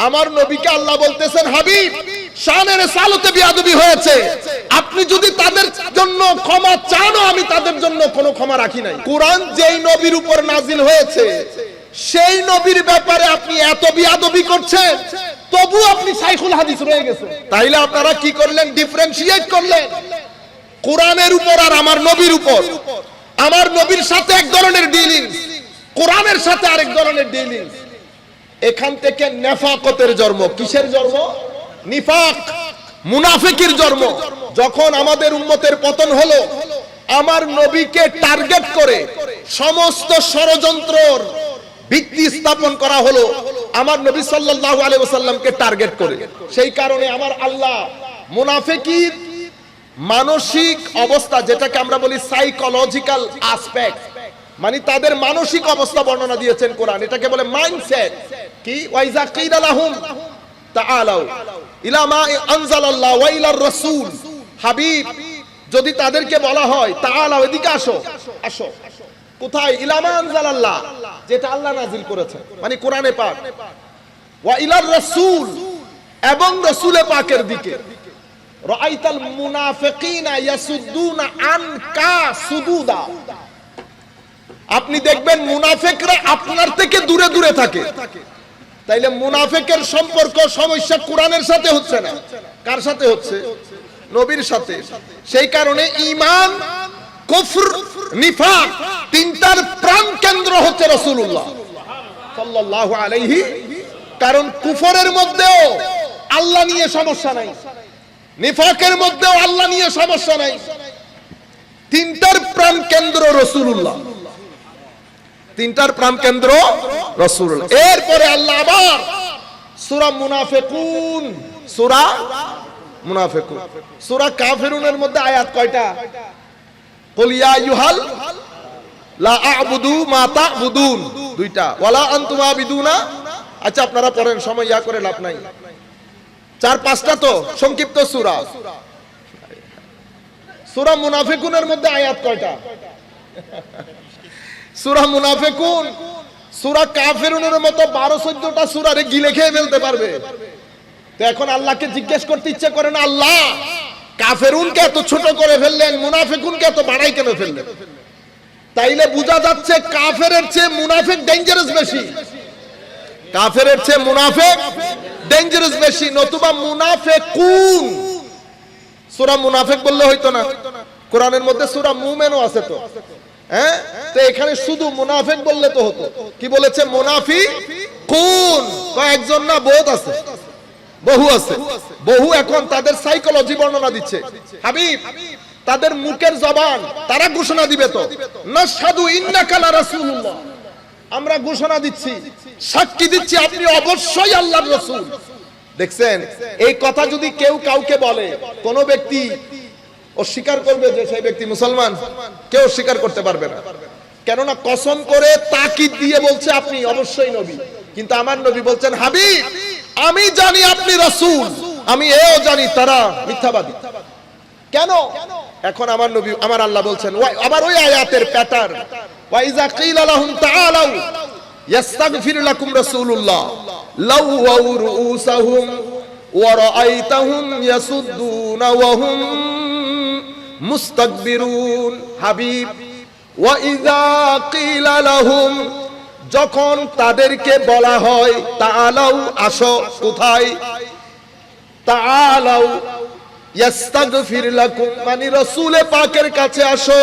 আমার নবীকে আল্লাহ বলতেছেন, হাবিব শানের সালতে বিয়াদবি হয়েছে, আপনি যদি তাদের জন্য ক্ষমা চানও আমি তাদের জন্য কোনো ক্ষমা রাখি নাই। কোরআন যেই নবীর উপর নাজিল হয়েছে সেই নবীর ব্যাপারে আপনি এত বিয়াদবি করছেন, তবু আপনি শাইখুল হাদিস রয়ে গেছেন। তাইলে আপনারা কি করলেন? ডিফারেন্সিয়েট করলেন কোরআনের উপর আর আমার নবীর উপর। আমার নবীর সাথে এক ধরনের ডিলিংস, কোরআনের সাথে আরেক ধরনের ডিলিংস। এখান থেকে নেফাকতের জন্ম। কিসের জন্ম? নিফাক, মুনাফিকের জন্ম। যখন আমাদের উম্মতের পতন হলো, আমার নবীকে টার্গেট করে সমস্ত ষড়যন্ত্রর ভিত্তি স্থাপন করা হলো আমার নবী সাল্লাল্লাহু আলাইহি ওয়াসাল্লামকে টার্গেট করে। সেই কারণে আমার আল্লাহ মুনাফিকের মানসিক অবস্থা, যেটাকে আমরা বলি সাইকোলজিক্যাল আসপেক্ট, মানে তাদের মানসিক অবস্থা বর্ণনা দিয়েছেন কোরআন। এটাকে বলে মাইন্ডসেট। কি? ওয়াইজা কিলা লাহুম তাআলাউ ইলা মা আনজালাল্লাহু ওয়া ইলার রাসূল। হাবিব, যদি তাদেরকে বলা হয় তাআলাউ, এদিকে আসো, আসো কোথায়? ইলা মা আনজালাল্লাহ, যেটা আল্লাহ নাজিল করেছেন, মানে কোরআনে পাক। ওয়া ইলার রাসূল, এবং রাসূলে পাকের দিকে। রাআইতাল মুনাফিকিনা ইয়াসুদ্দুনা আনকা সুদুদা। আপনি দেখবেন মুনাফিকরা আপনার থেকে দূরে দূরে থাকে। তাইলে মুনাফিকের সম্পর্ক সমস্যা কোরআনের সাথে হচ্ছে না, কার সাথে হচ্ছে? নবীর সাথে। সেই কারণে ঈমান, কুফর, নিফাক তিনটার প্রাণ কেন্দ্র হচ্ছে রাসূলুল্লাহ সাল্লাল্লাহু আলাইহি। কারণ কুফরের মধ্যেও আল্লাহ নিয়ে সমস্যা নাই, নিফাকের মধ্যেও আল্লাহ নিয়ে সমস্যা নাই। তিনটার প্রাণ কেন্দ্র রাসূলুল্লাহ, তিনটার প্রাণ কেন্দ্র রাসূলুল্লাহ। এরপরে আল্লাহ আবার সূরা মুনাফিকুন, সূরা মুনাফিকুন, সূরা কাফিরুনের মধ্যে আয়াত কয়টা? কুল ইয়া আইয়ুহাল লা আ'বুদু মা তা'বুদুন, দুইটা। ওয়ালা আনতুম আবিদুনা, আচ্ছা আপনারা পড়েন, সময় ইয়া করে লাভ নাই। 4-5টা তো সংক্ষিপ্ত সূরা। সূরা মুনাফিকুনের মধ্যে আয়াত কয়টা? সূরা মুনাফিকুন সূরা কাফিরুনের মতো 12-14টা সূরারে গিলে খেয়ে ফেলতে পারবে। তো এখন আল্লাহকে জিজ্ঞেস করতে ইচ্ছে করে না, আল্লাহ কাফিরুনকে এত ছোট করে ফেললেন, মুনাফিকুনকে এত বাড়াই কেন ফেললেন? তাইলে বোঝা যাচ্ছে কাফেরের চেয়ে মুনাফিক ডেঞ্জারাস বেশি, কাফেরের চেয়ে মুনাফিক ডেঞ্জারাস বেশি। নতুবা মুনাফিকুন, সূরা মুনাফিক বললে হইতো না? কোরআনের মধ্যে সূরা মুমিনও আছে তো, হ্যাঁ? তো এখানে শুধু মুনাফিক বললে তো হতো। কি বলেছে? মুনাফিকুন। কয়েকজন না, বহুত আছে, বহু আছে, বহু। এখন তাদের সাইকোলজি বর্ণনা দিচ্ছে। হাবিব, তাদের মুখের জবান, তারা ঘোষণা দিবে তো, নাশহাদু ইন্নাকা লা রাসূলুল্লাহ, আমরা ঘোষণা দিচ্ছি, সাক্ষী দিচ্ছি আপনি অবশ্যই আল্লাহর রাসূল। দেখছেন, এই কথা যদি কেউ কাউকে বলে, কোন ব্যক্তি অস্বীকার করবে যে সেই ব্যক্তি মুসলমান? কেউ অস্বীকার করতে পারবে না। কেননা কসম করে তাকিদ দিয়ে বলছে আপনি অবশ্যই নবী। কিন্তু আমার নবী বলছেন, হাবিব আমি জানি আপনি রাসূল, আমি এও জানি তারা মিথ্যাবাদী। কেন? এখন আমার নবী, আমার আল্লাহ বলছেন আবার ওই আয়াতের প্যাটার্ন, ওয়া ইযা কিলা লাহুম তাআলাউ ইয়াস্তাগফির লাকুম রাসূলুল্লাহ লাওয়াউ রুউসাহুম ওয়া রাআইতাহুম ইয়াসুদ্দুনা ওয়া হুম মুস্তাকবিরুন। হাবিব, ওয়া ইযা কিলা লাহুম, যখন তাদেরকে বলা হয় তাআলাউ, আসো, কোথায়? তাআলাউ ইয়াস্তাগফির লাকুম, মানে রাসূলে পাকের কাছে আসো,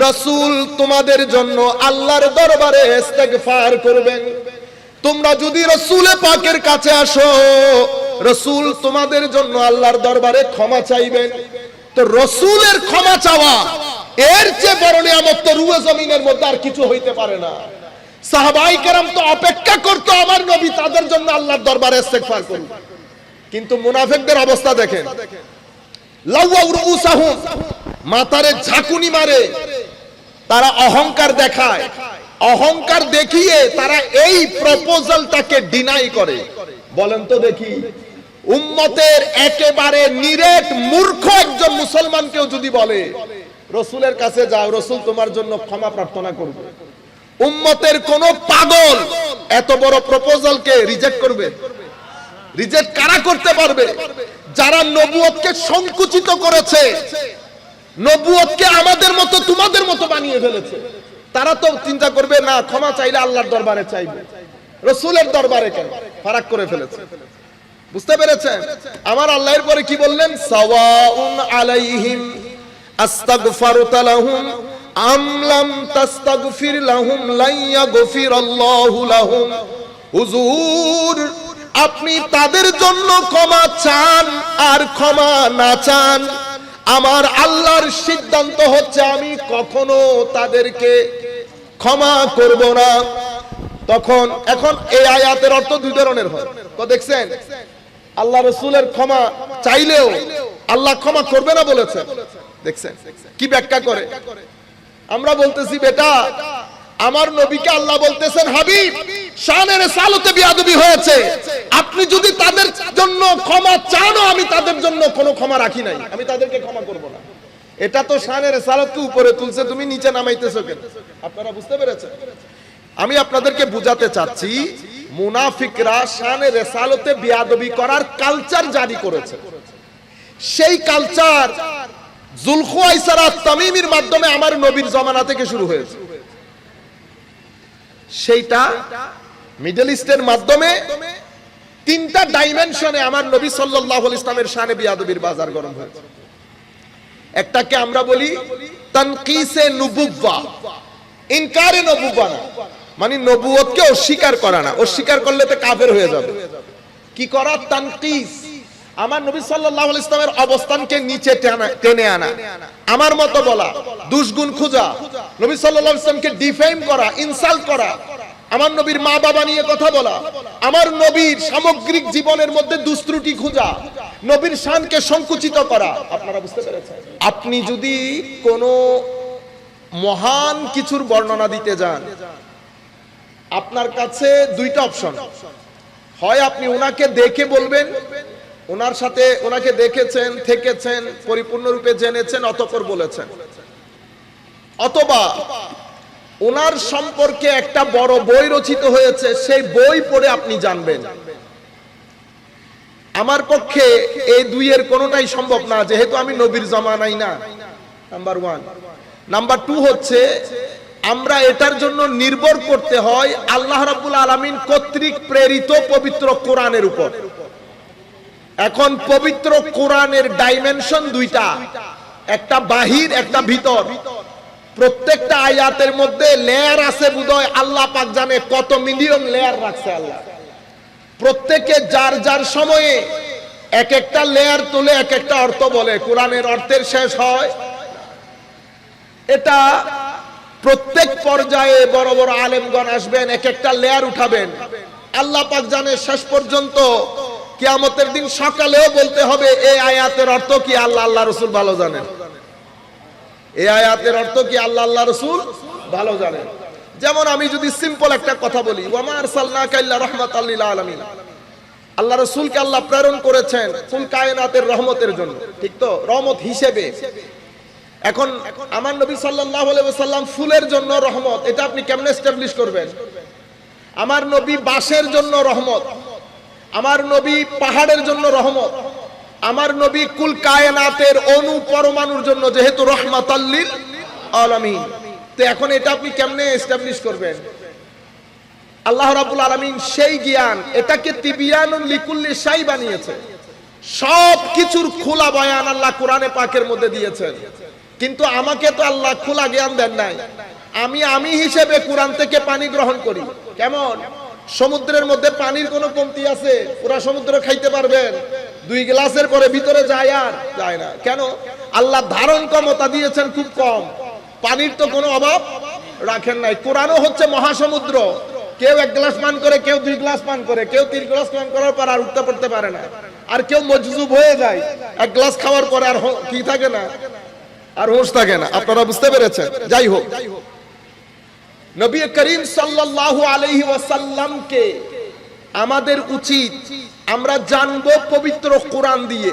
রাসূল তোমাদের জন্য আল্লাহর দরবারে ইস্তেগফার করবেন। তোমরা যদি রাসূলে পাকের কাছে আসো, রাসূল তোমাদের জন্য আল্লাহর দরবারে ক্ষমা চাইবেন। তো রাসূলের ক্ষমা চাওয়া এর চেয়ে বড় নিয়ামত তো রুয়ে জমিনের মধ্যে আর কিছু হইতে পারে না। সাহাবায়ে কেরাম তো অপেক্ষা করতো আমার নবী তাদের জন্য আল্লাহর দরবারে ইস্তেগফার করুন। কিন্তু মুনাফিকদের অবস্থা দেখেন, লাওয়াউ রুউসাহুম, মাথারে ঝাঁকুনি মারে, তারা অহংকার দেখায়, অহংকার দেখিয়ে তারা এই প্রপোজালটাকে ডিনাই করে। বলেন তো দেখি, উম্মতের একেবারে নিরেট মূর্খ একজন মুসলমানকেও যদি বলে রাসূলের কাছে যাও, রাসূল তোমার জন্য ক্ষমা প্রার্থনা করবে, উম্মতের কোন পাগল এত বড় প্রপোজালকে রিজেক্ট করবে? রিজেক্ট কারা করতে পারবে? যারা নবুয়তকে সংকুচিত করেছে, নবুয়তকে আমাদের মতো তোমাদের মতো বানিয়ে ফেলেছে। তারা তো চিন্তা করবে না, ক্ষমা চাইলে আল্লাহর দরবারে চাইবে, রাসূলের দরবারে কেন? ফারাক করে ফেলেছে। বুঝতে পেরেছেন? আমার আল্লাহর পরে কি বললেন? সাওয়াউন আলাইহিম আস্তাগফারতা লাহুম আম লাম তাস্তাগফির লাহুম লা ইয়াগফিরাল্লাহু লাহুম। হুজুর, আপনি তাদের জন্য ক্ষমা চান আর ক্ষমা না চান, আমার আল্লাহর সিদ্ধান্ত হচ্ছে আমি কখনো তাদেরকে ক্ষমা করব না। তখন এখন এই আয়াতের অর্থ দুই ধরনের হয়। তো দেখছেন, আল্লাহ রাসূলের ক্ষমা চাইলেও আল্লাহ ক্ষমা করবে না বলেছে। দেখছেন কি ব্যাখ্যা করে? আমরা বলতেছি বেটা, আমার নবীকে আল্লাহ বলতেছেন হাবিব, শানের সালতে বিয়াদবি হয়েছে, আপনি যদি তাদের জন্য ক্ষমা চানও আমি তাদের জন্য কোনো ক্ষমা রাখি নাই, আমি তাদেরকে ক্ষমা করব না। এটা তো শানের সালতকে উপরে তুলছে, তুমি নিচে নামাইতেছো কেন? আপনারা বুঝতে পেরেছেন? আমি আপনাদেরকে বুঝাতে চাচ্ছি, মুনাফিকরা শানের রিসালাতে বিয়াদবি করার কালচার জারি করেছে। সেই কালচার যুলখুয়াইসারা তামিমির মাধ্যমে আমার নবীর জামানা থেকে শুরু হয়েছে। সেইটা মিডল ইস্টের মাধ্যমে তিনটা ডাইমেনশনে আমার নবী সাল্লাল্লাহু আলাইহি ইসলামের শানে বিয়াদবির বাজার গরম হয়েছে। একটাকে আমরা বলি তানকিসে নবুওয়া, ইনকারে নবুওয়া না, মানে নবুয়তকে অস্বীকার করা না, অস্বীকার করলে তো কাফের হয়ে যাবে। কি করা? তানকিস, আমার নবী সাল্লাল্লাহু আলাইহি ইসলামের অবস্থানকে নিচে টেনে আনা, আমার মতো বলা, দুশগুণ খোঁজা, নবী সাল্লাল্লাহু আলাইহি ইসলামকে ডিফেম করা, ইনসাল্ট করা, আমার নবীর মা বাবা নিয়ে কথা বলা, আমার নবীর সামগ্রিক জীবনের মধ্যে দুস্ত্রুটি খোঁজা, নবীর শানকে সংকুচিত করা। আপনারা বুঝতে পেরেছেন? আপনি যদি কোনো মহান কিছুর বর্ণনা দিতে যান, আপনার কাছে দুইটা অপশন, হয় আপনি ওনাকে দেখে বলবেন, ওনার সাথে ওনাকে দেখেছেন, থেকেছেন, পরিপূর্ণরূপে জেনেছেন, অতঃপর বলেছেন, অথবা ওনার সম্পর্কে একটা বড় বই রচিত হয়েছে, সেই বই পড়ে আপনি জানবেন। আমার পক্ষে এই দুইয়ের কোনোটাই সম্ভব না, যেহেতু আমি নবীর জামানাই না, নাম্বার ওয়ান। নাম্বার টু হচ্ছে, আমরা এটার জন্য নির্ভর করতে হয় আল্লাহ রাব্বুল আলামিন কর্তৃক প্রেরিত পবিত্র কোরআনের উপর। এখন পবিত্র কোরআনের ডাইমেনশন দুইটা, একটা বাহির, একটা ভিতর। প্রত্যেকটা আয়াতের মধ্যে লেয়ার আছে, বোধহয় আল্লাহ পাক জানে কত মিলিয়ন লেয়ার রাখছে আল্লাহ। প্রত্যেকে যার যার সময়ে এক একটা লেয়ার তুলে এক একটা অর্থ বলে, কোরআনের অর্থের শেষ হয়। এটা প্রত্যেক পর্যায়ে বড় বড় আলেমগণ আসবেন, এক একটা লেয়ার উঠাবেন। আল্লাহ পাক জানে শেষ পর্যন্ত কিয়ামতের দিন সকালেও বলতে হবে এই আয়াতের অর্থ কি, আল্লাহ আল্লাহ রাসূল ভালো জানেন। এই আয়াতের অর্থ কি, আল্লাহ আল্লাহ রাসূল ভালো জানেন। যেমন আমি যদি সিম্পল একটা কথা বলি, ওয়ামা আরসালনাকা ইল্লা রাহমাতাল লিল আলামিন, আল্লাহ রাসূলকে আল্লাহ প্রেরণ করেছেন কুল কায়নাতের রহমতের জন্য, ঠিক তো? রহমত হিসেবে। এখন আমার নবী সাল্লাল্লাহু আলাইহি ওয়াসাল্লাম ফুলের জন্য রহমত, এটা আপনি কেমনে এস্টাবলিশ করবেন? আমার নবী বাঁশের জন্য রহমত, আমার নবী পাহাড়ের জন্য রহমত, আমার নবী কুল কায়নাতের অণু পরমাণুর জন্য যেহেতু রাহমাতাল লিল আলামিন। তো এখন এটা আপনি কেমনে এস্টাবলিশ করবেন? আল্লাহ রাব্বুল আলামিন সেই জ্ঞান, এটাকে তিবিয়ানুন লিকুল্লি শাই বানিয়েছে। সব কিছুর খোলা বয়ান আল্লাহ কোরআনে পাকের মধ্যে দিয়েছেন। কিন্তু আমাকে তো আল্লাহ খোলা জ্ঞান দেন নাই। আমি হিসেবে কোরআন থেকে পানি গ্রহণ করি। কেমন? সমুদ্রের মধ্যে পানির কোনো কমতি আছে? পুরা সমুদ্র খাইতে পারবেন? 2 গ্লাসের পরে ভিতরে যায় আর যায় না। কেন? আল্লাহ ধারণ ক্ষমতা দিয়েছেন খুব কম, পানির তো কোনো অভাব রাখেন নাই। কোরআনও হচ্ছে মহাসমুদ্র, কেউ 1 গ্লাস পান করে, কেউ 2 গ্লাস পান করে, কেউ 3 গ্লাস পান করার পর আর উঠতে পড়তে পারে না, আর কেউ মজজুব হয়ে যায় 1 গ্লাস খাওয়ার পরে, আর কি থাকে না, আর হোশ থাকে না। আপনারা বুঝতে পেরেছেন? যাই হোক, নবী করিম সাল্লাল্লাহু আলাইহি ওয়াসাল্লামকে আমাদের উচিত আমরা জানবো পবিত্র কোরআন দিয়ে।